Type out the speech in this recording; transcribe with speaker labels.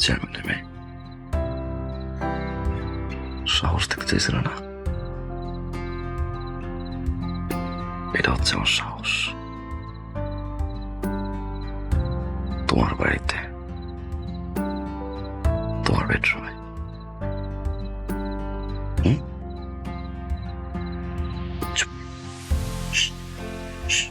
Speaker 1: চেয়ারম্যানের মেয়ে। সাহস দেখতে চাইছিল না, এটা হচ্ছে আমার সাহস। তোমার বাড়িতে, তোমার বেডরুমে।